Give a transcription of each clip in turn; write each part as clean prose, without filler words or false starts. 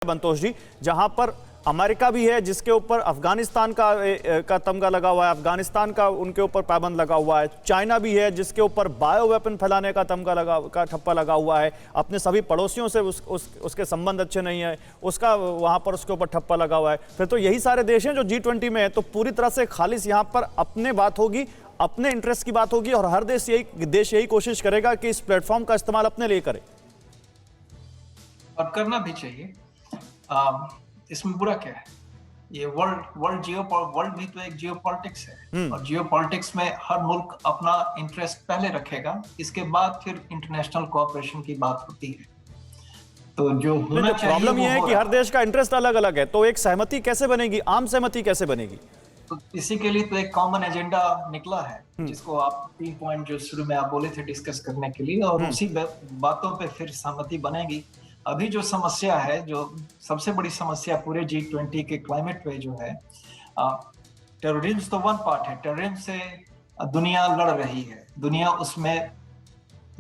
बंतोष जी, जहां पर अमेरिका भी है जिसके ऊपर अफगानिस्तान का तमगा लगा हुआ है, अफगानिस्तान का उनके ऊपर पाबंद लगा हुआ है, चाइना भी है जिसके ऊपर बायो वेपन फैलाने का ठप्पा लगा हुआ है, अपने सभी पड़ोसियों से उसके संबंध अच्छे नहीं है, उसका वहां पर उसके ऊपर ठप्पा लगा हुआ है। फिर तो यही सारे देश हैं जो G20 में है, तो पूरी तरह से खालिस यहां पर अपने बात होगी, अपने इंटरेस्ट की बात होगी और हर देश यही कोशिश करेगा कि इस प्लेटफॉर्म का इस्तेमाल अपने लिए करे और करना भी चाहिए। इसमें बुरा क्या है? ये वर्ल्ड भी तो एक जियोपॉलिटिक्स है और जियोपॉलिटिक्स में हर मुल्क अपना इंटरेस्ट पहले रखेगा, इसके बाद फिर इंटरनेशनल कोऑपरेशन की बात होती है। तो जो होना चाहिए, प्रॉब्लम ये है कि हर देश का इंटरेस्ट अलग अलग है, तो एक सहमति कैसे बनेगी, आम सहमति कैसे बनेगी? तो इसी के लिए तो एक कॉमन एजेंडा निकला है, जिसको आप 3 पॉइंट जो शुरू में आप बोले थे डिस्कस करने के लिए, और उसी बातों पे फिर सहमति बनेगी। अभी जो समस्या है, जो सबसे बड़ी समस्या पूरे G20 के क्लाइमेट पे जो है, टेररिज्म तो वन पार्ट है। टेररिज्म से दुनिया लड़ रही है, दुनिया उसमें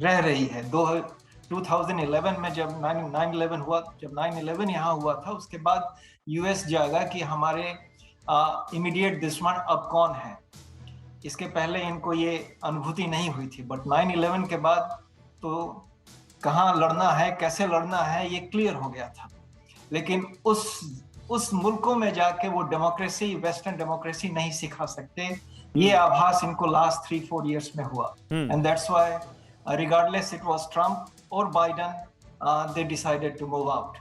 रह रही है। 2011 में जब 9/11 हुआ, जब 9/11 यहाँ हुआ था, उसके बाद यूएस जागा कि हमारे इमीडिएट दुश्मन अब कौन है। इसके पहले इनको ये अनुभूति नहीं हुई थी, बट 9/11 के बाद तो कहाँ लड़ना है, कैसे लड़ना है, ये क्लियर हो गया था। लेकिन उस मुल्कों में जाके वो डेमोक्रेसी, वेस्टर्न डेमोक्रेसी नहीं सिखा सकते, ये आभास इनको लास्ट 3-4 इयर्स में हुआ। And that's why regardless it was Trump और Biden, they decided to move out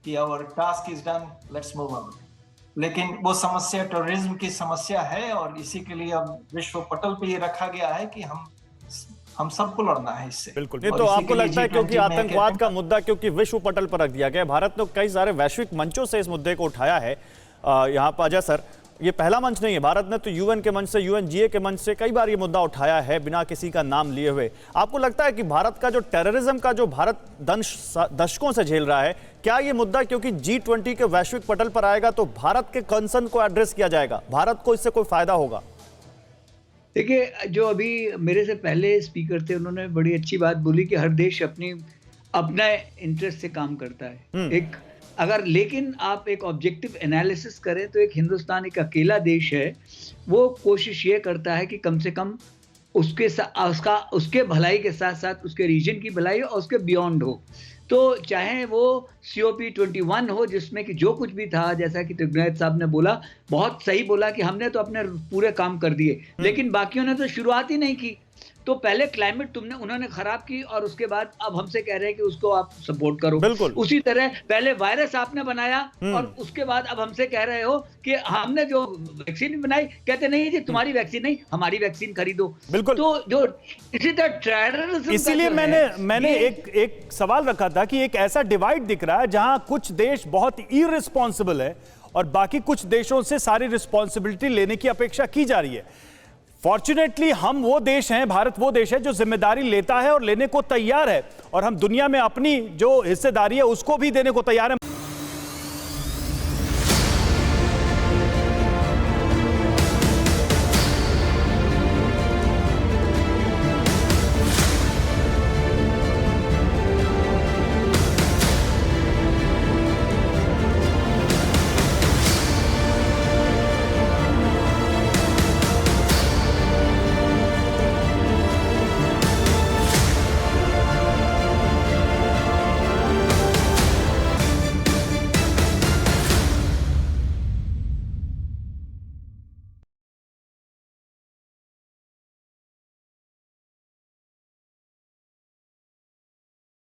कि our task is done, let's move out. लेकिन वो समस्या टेररिज्म की समस्या है और इसी के लिए अब विश्व पटल पे ये रखा गया है कि हम सबको लड़ना है इससे। बिल्कुल। ये तो आपको लगता है क्योंकि आतंकवाद का मुद्दा क्योंकि विश्व पटल पर रख दिया गया, भारत ने कई सारे वैश्विक मंचों से इस मुद्दे को उठाया है। यहाँ पर अजय सर, ये पहला मंच नहीं है, भारत ने तो यूएन के मंच से, UNGA के मंच से कई बार ये मुद्दा उठाया है बिना किसी का नाम लिए हुए। आपको लगता है कि भारत का जो टेररिज्म का जो भारत दशकों से झेल रहा है, क्या ये मुद्दा क्योंकि G20 के वैश्विक पटल पर आएगा तो भारत के कंसर्न को एड्रेस किया जाएगा, भारत को इससे कोई फायदा होगा? देखिए, जो अभी मेरे से पहले स्पीकर थे उन्होंने बड़ी अच्छी बात बोली कि हर देश अपना इंटरेस्ट से काम करता है। लेकिन आप एक ऑब्जेक्टिव एनालिसिस करें तो एक हिंदुस्तान एक अकेला देश है, वो कोशिश ये करता है कि कम से कम उसके भलाई के साथ साथ उसके रीजन की भलाई और उसके बियॉन्ड हो। तो चाहे वो COP21 हो, जिसमें कि जो कुछ भी था, जैसा कि त्रिगुनायत साहब ने बोला, बहुत सही बोला कि हमने तो अपने पूरे काम कर दिए, लेकिन बाकियों ने तो शुरुआत ही नहीं की। तो पहले क्लाइमेट उन्होंने खराब की और उसके बाद अब हमसे कह रहे हैं कि उसको आप सपोर्ट करो। बिल्कुल। उसी तरह पहले वायरस आपने बनाया और उसके बाद अब हमसे कह रहे हो कि हमने जो वैक्सीन बनाई, कहते नहीं जी तुम्हारी वैक्सीन नहीं, हमारी वैक्सीन खरीदो। बिल्कुल। तो जो इसी तरह टेररिज्म, इसीलिए मैंने एक सवाल रखा था कि एक ऐसा डिवाइड दिख रहा है जहां कुछ देश बहुत इररिस्पॉन्सिबल है और बाकी कुछ देशों से सारी रिस्पॉन्सिबिलिटी लेने की अपेक्षा की जा रही है। फॉर्चुनेटली हम वो देश हैं, भारत वो देश है जो जिम्मेदारी लेता है और लेने को तैयार है, और हम दुनिया में अपनी जो हिस्सेदारी है उसको भी देने को तैयार है।